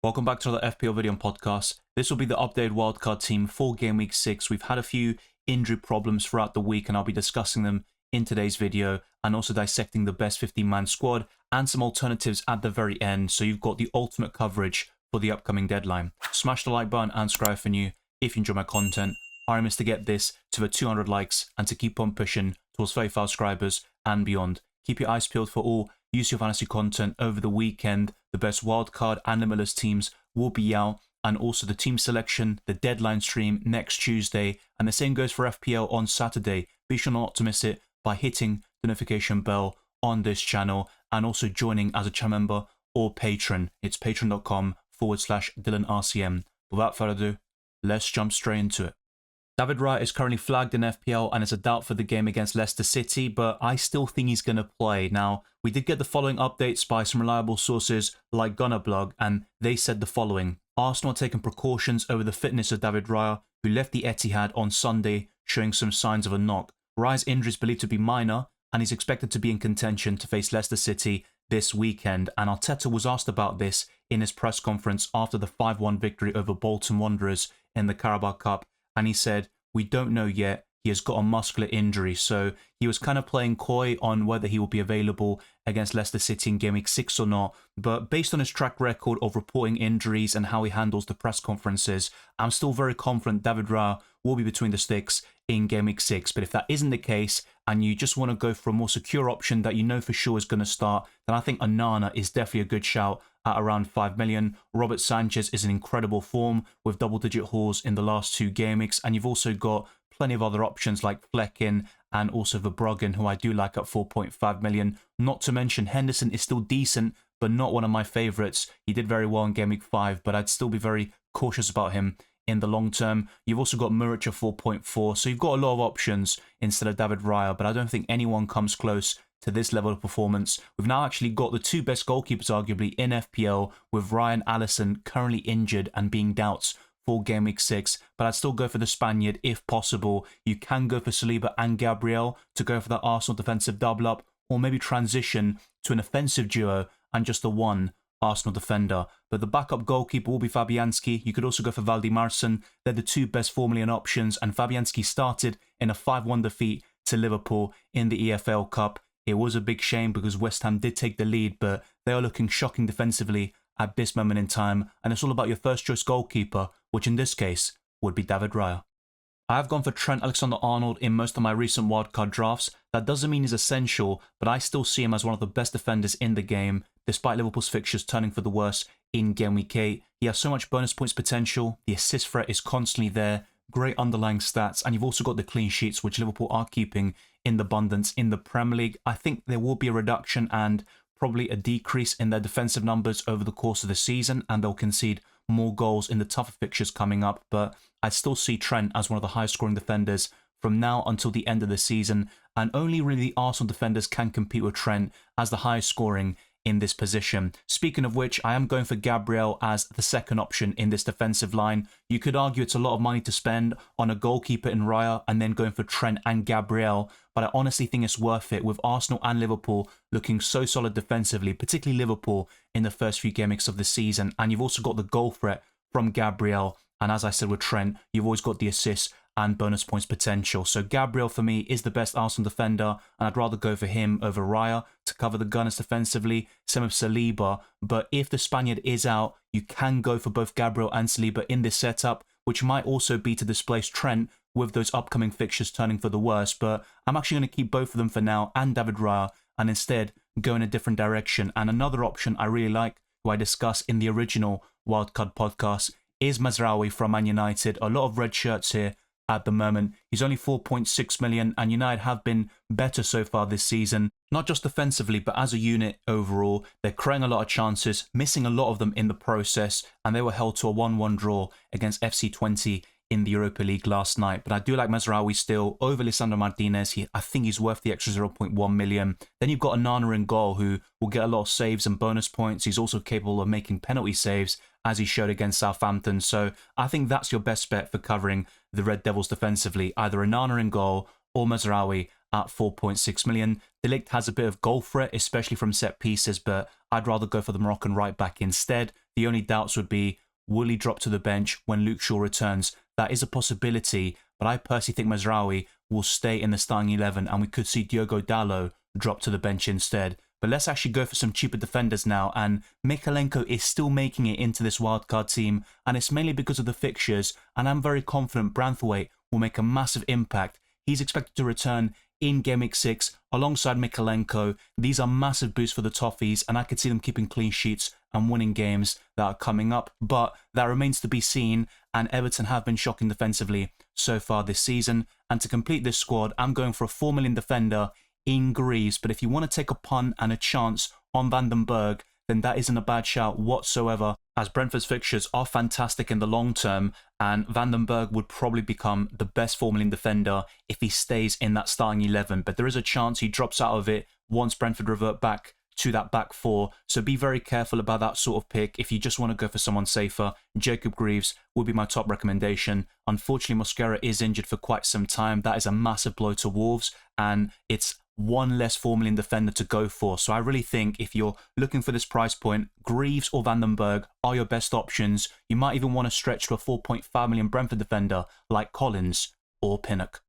Welcome back to another FPL video and podcast. This will be the updated wildcard team for game week 6. We've had a few injury problems throughout the week and I'll be discussing them in today's video and also dissecting the best 15-man squad and some alternatives at the very end, so you've got the ultimate coverage for the upcoming deadline. Smash the like button and subscribe if you're new if you enjoy my content. Our aim is to get this to the 200 likes and to keep on pushing towards 35 subscribers and beyond. Keep your eyes peeled for all use your fantasy content over the weekend. The best wildcard and limitless teams will be out, and also the team selection, the deadline stream next Tuesday, and the same goes for FPL on Saturday. Be sure not to miss it by hitting the notification bell on this channel and also joining as a channel member or patron. It's patreon.com/DylanRCM. Without further ado, let's jump straight into it. David Raya is currently flagged in FPL and is a doubt for the game against Leicester City, but I still think he's going to play. Now, we did get the following updates by some reliable sources like Gunnerblog, and they said the following. Arsenal are taking precautions over the fitness of David Raya, who left the Etihad on Sunday showing some signs of a knock. Raya's injury is believed to be minor, and he's expected to be in contention to face Leicester City this weekend. And Arteta was asked about this in his press conference after the 5-1 victory over Bolton Wanderers in the Carabao Cup. And he said, "We don't know yet. He has got a muscular injury." So he was kind of playing coy on whether he will be available against Leicester City in game week 6 or not. But based on his track record of reporting injuries and how he handles the press conferences, I'm still very confident David Raya will be between the sticks in game week 6. But if that isn't the case and you just want to go for a more secure option that you know for sure is going to start, then I think Onana is definitely a good shout at around 5 million. Robert Sanchez is in incredible form with double-digit hauls in the last 2 game weeks, and you've also got plenty of other options like Fleckin and also Verbruggen, who I do like at 4.5 million. Not to mention Henderson is still decent, but not one of my favourites. He did very well in game week 5, but I'd still be very cautious about him in the long term. You've also got Muric at 4.4, so you've got a lot of options instead of David Raya, but I don't think anyone comes close to this level of performance. We've now actually got the 2 best goalkeepers arguably in FPL, with Ryan Allison currently injured and being doubts for game week 6, but I'd still go for the Spaniard if possible. You can go for Saliba and Gabriel to go for that Arsenal defensive double up, or maybe transition to an offensive duo and just the one Arsenal defender. But the backup goalkeeper will be Fabianski. You could also go for Valdimarsson. They're the 2 best 4 million options, and Fabianski started in a 5-1 defeat to Liverpool in the EFL Cup. It was a big shame because West Ham did take the lead, but they are looking shocking defensively at this moment in time, and it's all about your first choice goalkeeper, which in this case would be David Raya. I have gone for Trent Alexander-Arnold in most of my recent wildcard drafts. That doesn't mean he's essential, but I still see him as one of the best defenders in the game, despite Liverpool's fixtures turning for the worse in game week 8. He has so much bonus points potential, the assist threat is constantly there, great underlying stats, and you've also got the clean sheets, which Liverpool are keeping in abundance in the Premier League. I think there will be a reduction and probably a decrease in their defensive numbers over the course of the season, and they'll concede more goals in the tougher fixtures coming up, but I still see Trent as one of the highest scoring defenders from now until the end of the season, and only really the Arsenal defenders can compete with Trent as the highest scoring in this position. Speaking of which, I am going for Gabriel as the second option in this defensive line. You could argue it's a lot of money to spend on a goalkeeper in Raya and then going for Trent and Gabriel, but I honestly think it's worth it with Arsenal and Liverpool looking so solid defensively, particularly Liverpool in the first few game weeks of the season. And you've also got the goal threat from Gabriel, and as I said with Trent, you've always got the assists and bonus points potential. So Gabriel for me is the best Arsenal defender, and I'd rather go for him over Raya to cover the Gunners defensively. Same with Saliba, but if the Spaniard is out, you can go for both Gabriel and Saliba in this setup, which might also be to displace Trent with those upcoming fixtures turning for the worse. But I'm actually going to keep both of them for now and David Raya, and instead go in a different direction. And another option I really like, who I discussed in the original Wildcard podcast, is Mazraoui from Man United. A lot of red shirts here at the moment. He's only 4.6 million, and United have been better so far this season, not just defensively but as a unit overall. They're creating a lot of chances, missing a lot of them in the process, and they were held to a 1-1 draw against FC20 in the Europa League last night. But I do like Mazraoui still over Lisandro Martinez. I think he's worth the extra 0.1 million. Then you've got Onana in goal, who will get a lot of saves and bonus points. He's also capable of making penalty saves, as he showed against Southampton. So I think that's your best bet for covering the Red Devils defensively, either Onana in goal or Mazraoui at 4.6 million. De Ligt has a bit of goal threat, especially from set pieces, but I'd rather go for the Moroccan right back instead. The only doubts would be, will he drop to the bench when Luke Shaw returns? That is a possibility, but I personally think Mazraoui will stay in the starting 11 and we could see Diogo Dalot drop to the bench instead. But let's actually go for some cheaper defenders now, and Mykolenko is still making it into this wildcard team, and it's mainly because of the fixtures, and I'm very confident Branthwaite will make a massive impact. He's expected to return in Game Week 6 alongside Mykolenko. These are massive boosts for the Toffees, and I could see them keeping clean sheets and winning games that are coming up, but that remains to be seen, and Everton have been shocking defensively so far this season. And to complete this squad, I'm going for a 4 million defender in Greaves, but if you want to take a punt and a chance on Van den Berg, then that isn't a bad shout whatsoever, as Brentford's fixtures are fantastic in the long term, and Van den Berg would probably become the best 4 million defender if he stays in that starting 11, but there is a chance he drops out of it once Brentford revert back to that back four, so be very careful about that sort of pick. If you just want to go for someone safer, Jacob Greaves would be my top recommendation. Unfortunately, Mosquera is injured for quite some time. That is a massive blow to Wolves, and it's one less 4 million defender to go for. So I really think if you're looking for this price point, Greaves or Van den Berg are your best options. You might even want to stretch to a 4.5 million Brentford defender like Collins or Pinnock.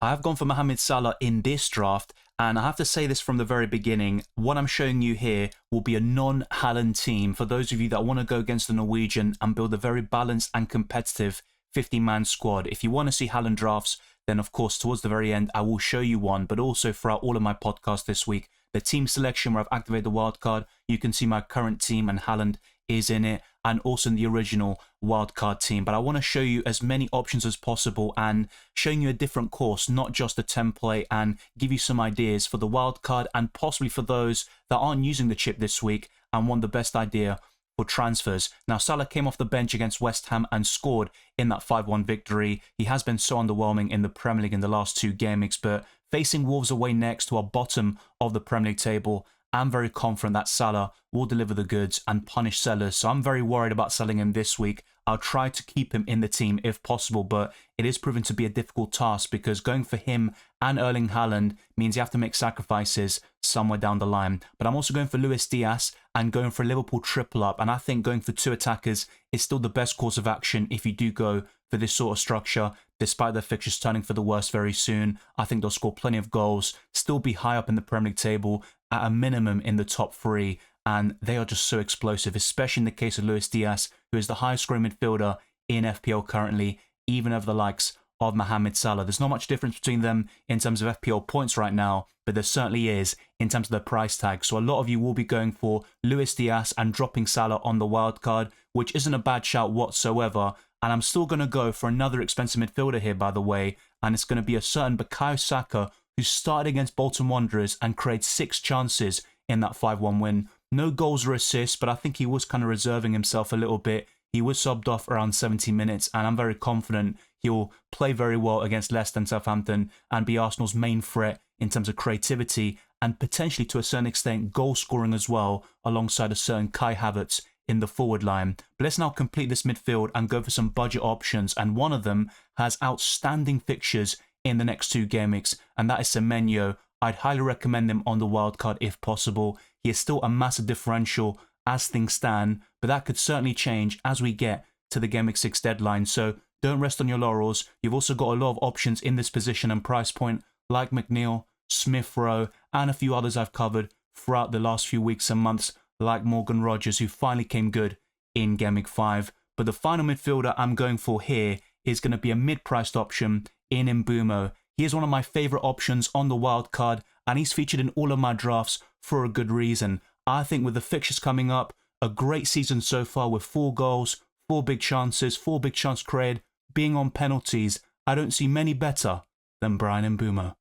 I have gone for Mohamed Salah in this draft, and I have to say this from the very beginning, what I'm showing you here will be a non-Haaland team for those of you that want to go against the Norwegian and build a very balanced and competitive 50-man squad. If you want to see Haaland drafts, then of course towards the very end I will show you one, but also throughout all of my podcasts this week, the team selection where I've activated the wildcard, you can see my current team and Haaland is in it, and also in the original wildcard team. But I want to show you as many options as possible and showing you a different course, not just a template, and give you some ideas for the wildcard and possibly for those that aren't using the chip this week and want the best idea for transfers. Now, Salah came off the bench against West Ham and scored in that 5-1 victory. He has been so underwhelming in the Premier League in the last 2 game weeks, but facing Wolves away next to our bottom of the Premier League table, I'm very confident that Salah will deliver the goods and punish sellers. So I'm very worried about selling him this week. I'll try to keep him in the team if possible, but it is proven to be a difficult task because going for him and Erling Haaland means you have to make sacrifices somewhere down the line. But I'm also going for Luis Diaz and going for a Liverpool triple up, and I think going for 2 attackers is still the best course of action if you do go for this sort of structure. Despite their fixtures turning for the worst very soon, I think they'll score plenty of goals, still be high up in the Premier League table, at a minimum in the top 3, and they are just so explosive, especially in the case of Luis Diaz, who is the highest scoring midfielder in FPL currently, even over the likes of Mohamed Salah. There's not much difference between them in terms of FPL points right now, but there certainly is in terms of their price tag. So a lot of you will be going for Luis Diaz and dropping Salah on the wildcard, which isn't a bad shout whatsoever. And I'm still going to go for another expensive midfielder here, by the way, and it's going to be a certain Bukayo Saka, who started against Bolton Wanderers and created 6 chances in that 5-1 win. No goals or assists, but I think he was kind of reserving himself a little bit. He was subbed off around 70 minutes, and I'm very confident he'll play very well against Leicester and Southampton and be Arsenal's main threat in terms of creativity and potentially to a certain extent goal scoring as well, alongside a certain Kai Havertz in the forward line. But let's now complete this midfield and go for some budget options, and one of them has outstanding fixtures in the next 2 game weeks, and that is Semenyo. I'd highly recommend him on the wildcard if possible. He is still a massive differential as things stand, but that could certainly change as we get to the Game Week 6 deadline. So don't rest on your laurels. You've also got a lot of options in this position and price point, like McNeil, Smith Rowe, and a few others I've covered throughout the last few weeks and months, like Morgan Rogers, who finally came good in Game Week 5. But the final midfielder I'm going for here is going to be a mid-priced option in Mbeumo. He is one of my favourite options on the wildcard, and he's featured in all of my drafts for a good reason. I think with the fixtures coming up, a great season so far with 4 goals, 4 big chances, 4 big chance created, being on penalties, I don't see many better than Bryan Mbeumo.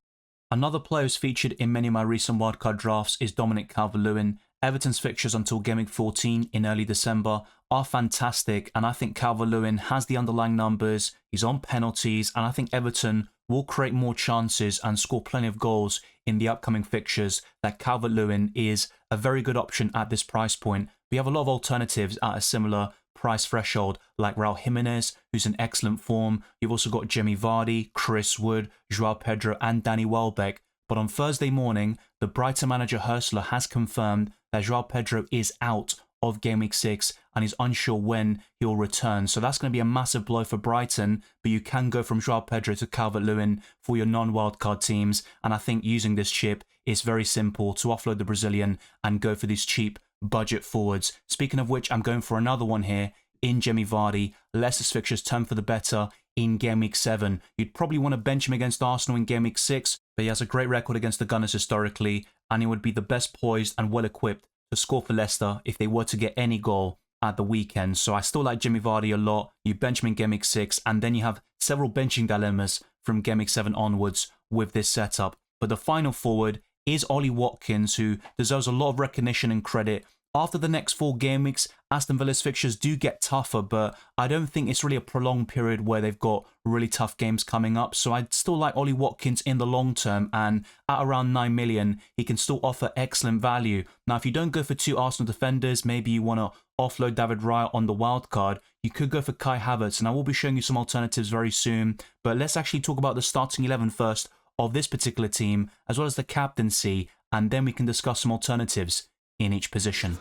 Another player who's featured in many of my recent wildcard drafts is Dominic Calvert-Lewin. Everton's fixtures until Game Week 14 in early December are fantastic, and I think Calvert-Lewin has the underlying numbers, he's on penalties, and I think Everton will create more chances and score plenty of goals in the upcoming fixtures. That Calvert-Lewin is a very good option at this price point. We have a lot of alternatives at a similar price threshold, like Raul Jimenez, who's in excellent form. You've also got Jamie Vardy, Chris Wood, Joao Pedro, and Danny Welbeck. But on Thursday morning, the Brighton manager Hursler has confirmed that Joao Pedro is out of Game Week 6 and he's unsure when he'll return. So that's going to be a massive blow for Brighton, but you can go from Joao Pedro to Calvert-Lewin for your non-wildcard teams, and I think using this chip is very simple to offload the Brazilian and go for these cheap budget forwards. Speaking of which, I'm going for another one here in Jamie Vardy. Leicester's fixtures turn for the better in Game Week 7. You'd probably want to bench him against Arsenal in Game Week 6, but he has a great record against the Gunners historically, and he would be the best poised and well equipped to score for Leicester if they were to get any goal at the weekend. So I still like Jamie Vardy a lot. You bench him in Game Week 6, and then you have several benching dilemmas from Game Week 7 onwards with this setup. But the final forward is Ollie Watkins, who deserves a lot of recognition and credit. After the next 4 game weeks, Aston Villa's fixtures do get tougher, but I don't think it's really a prolonged period where they've got really tough games coming up. So I'd still like Ollie Watkins in the long term, and at around 9 million, he can still offer excellent value. Now, if you don't go for 2 Arsenal defenders, maybe you want to offload David Raya on the wild card, you could go for Kai Havertz, and I will be showing you some alternatives very soon. But let's actually talk about the starting 11 first of this particular team, as well as the captaincy, and then we can discuss some alternatives in each position.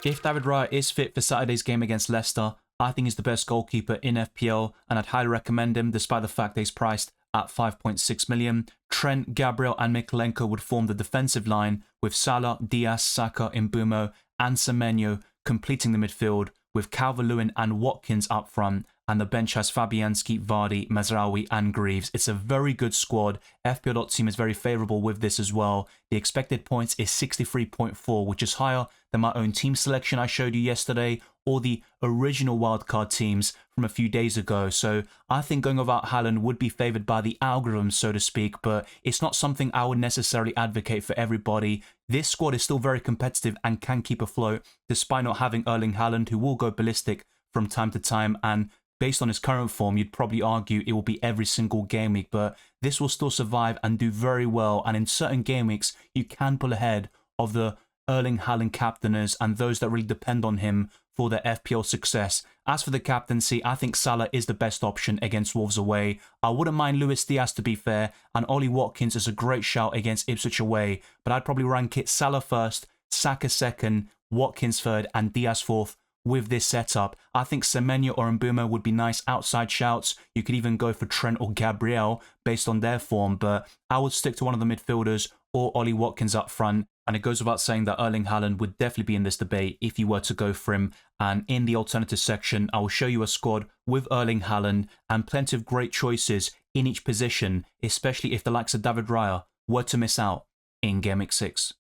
If David Raya is fit for Saturday's game against Leicester, I think he's the best goalkeeper in FPL, and I'd highly recommend him despite the fact that he's priced at 5.6 million. Trent, Gabriel and Mykolenko would form the defensive line, with Salah, Diaz, Saka, Mbeumo and Semenyo completing the midfield, with Calvert-Lewin and Watkins up front, and the bench has Fabianski, Vardy, Mazraoui and Greaves. It's a very good squad. FPL Team is very favourable with this as well. The expected points is 63.4, which is higher than my own team selection I showed you yesterday, or the original wildcard teams from a few days ago. So I think going without Haaland would be favoured by the algorithm, so to speak, but it's not something I would necessarily advocate for everybody. This squad is still very competitive and can keep afloat, despite not having Erling Haaland, who will go ballistic from time to time, and based on his current form, you'd probably argue it will be every single game week, but this will still survive and do very well, and in certain game weeks, you can pull ahead of the Erling Haaland captainers and those that really depend on him for their FPL success. As for the captaincy, I think Salah is the best option against Wolves away. I wouldn't mind Luis Diaz, to be fair, and Ollie Watkins is a great shout against Ipswich away, but I'd probably rank it Salah first, Saka second, Watkins third and Diaz fourth with this setup. I think Semenyo or Mbeumo would be nice outside shouts. You could even go for Trent or Gabriel based on their form, but I would stick to one of the midfielders or Ollie Watkins up front. And it goes without saying that Erling Haaland would definitely be in this debate if you were to go for him. And in the alternative section, I will show you a squad with Erling Haaland and plenty of great choices in each position, especially if the likes of David Raya were to miss out in Game Week 6.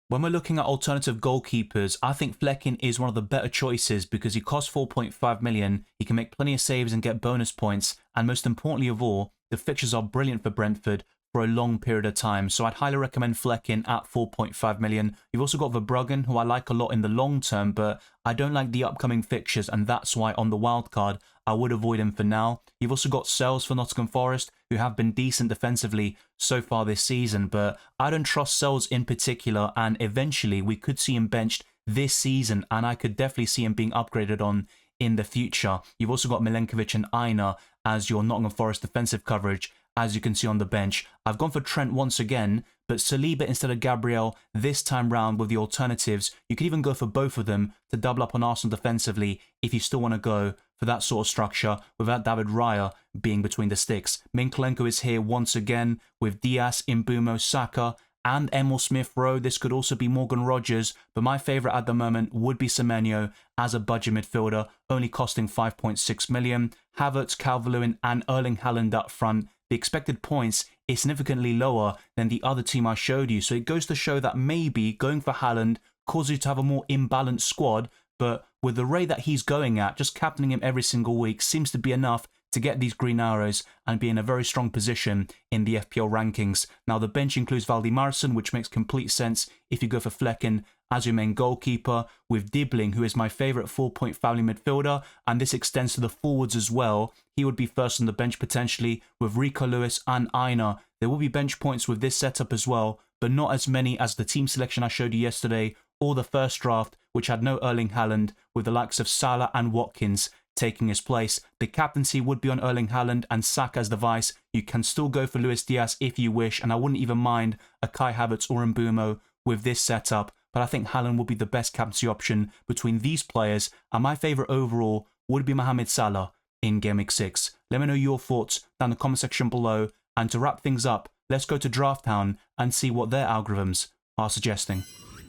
When we're looking at alternative goalkeepers, I think Flecken is one of the better choices because he costs 4.5 million, he can make plenty of saves and get bonus points, and most importantly of all, the fixtures are brilliant for Brentford for a long period of time, so I'd highly recommend Flecken at 4.5 million. You've also got Verbruggen, who I like a lot in the long term, but I don't like the upcoming fixtures, and that's why on the wildcard, I would avoid him for now. You've also got Sells for Nottingham Forest, who have been decent defensively so far this season, but I don't trust Sells in particular, and eventually we could see him benched this season, and I could definitely see him being upgraded on in the future. You've also got Milenkovic and Aina as your Nottingham Forest defensive coverage, as you can see on the bench. I've gone for Trent once again, but Saliba instead of Gabriel this time round with the alternatives. You could even go for both of them to double up on Arsenal defensively if you still want to go for that sort of structure without David Raya being between the sticks. Mykolenko is here once again with Diaz, Mbeumo, Saka and Emil Smith-Rowe. This could also be Morgan Rogers, but my favourite at the moment would be Semenyo as a budget midfielder, only costing 5.6 million. Havertz, Calvert-Lewin and Erling Haaland up front. The expected points is significantly lower than the other team I showed you, so it goes to show that maybe going for Haaland causes you to have a more imbalanced squad, but with the rate that he's going at, just captaining him every single week seems to be enough to get these green arrows and be in a very strong position in the FPL rankings. Now the bench includes Valdimarsson, which makes complete sense if you go for Flecken as your main goalkeeper, with Dibbling, who is my favourite 4-point family midfielder, and this extends to the forwards as well. He would be first on the bench potentially, with Rico Lewis and Aina. There will be bench points with this setup as well, but not as many as the team selection I showed you yesterday, or the first draft, which had no Erling Haaland, with the likes of Salah and Watkins taking his place. The captaincy would be on Erling Haaland and Saka as the vice. You can still go for Luis Diaz if you wish, and I wouldn't even mind a Kai Havertz or Mbeumo with this setup. but I think Haaland would be the best captaincy option between these players, and my favourite overall would be Mohamed Salah in Game Week 6. Let me know your thoughts down in the comment section below, and to wrap things up, let's go to Drafthound and see what their algorithms are suggesting.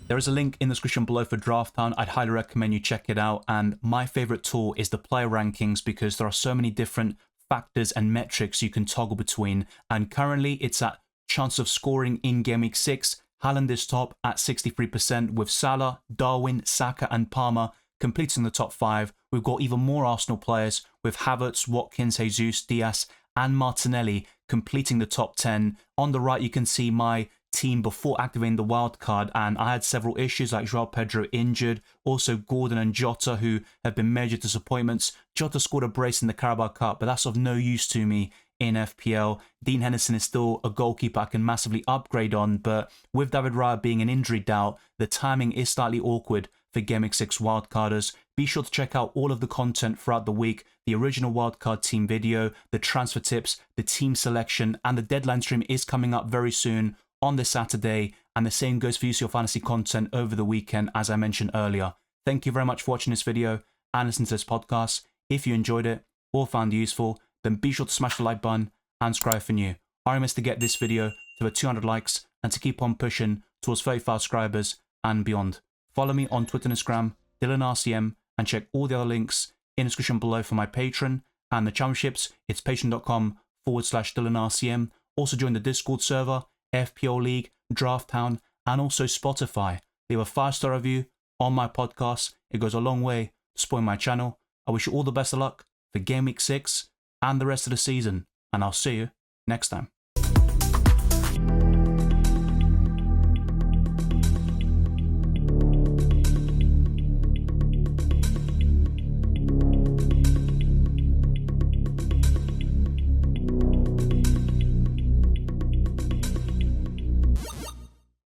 There is a link in the description below for Drafthound. I'd highly recommend you check it out, and my favourite tool is the player rankings because there are so many different factors and metrics you can toggle between, and currently it's at chance of scoring in Game Week 6. Haaland is top at 63%, with Salah, Darwin, Saka and Palmer completing the top 5. We've got even more Arsenal players with Havertz, Watkins, Jesus, Diaz and Martinelli completing the top 10. On the right you can see my team before activating the wildcard, and I had several issues like Joao Pedro injured, also Gordon and Jota who have been major disappointments. Jota scored a brace in the Carabao Cup, but that's of no use to me in FPL. Dean Henderson is still a goalkeeper I can massively upgrade on, but with David Raya being an injury doubt, the timing is slightly awkward for Game Week 6 wildcarders. Be sure to check out all of the content throughout the week, the original wildcard team video, the transfer tips, the team selection, and the deadline stream is coming up very soon on this Saturday, and the same goes for your fantasy content over the weekend, as I mentioned earlier. Thank you very much for watching this video and listening to this podcast. If you enjoyed it or found it useful, then be sure to smash the like button and subscribe for new. Our aim is to get this video to over 200 likes and to keep on pushing towards 35 subscribers and beyond. Follow me on Twitter and Instagram, DylanRCM, and check all the other links in the description below for my Patreon and the championships. It's patreon.com/DylanRCM. Also join the Discord server, FPL League, Drafthound, and also Spotify. Leave a 5-star review on my podcast. It goes a long way to supporting my channel. I wish you all the best of luck for Game Week 6 and the rest of the season, and I'll see you next time.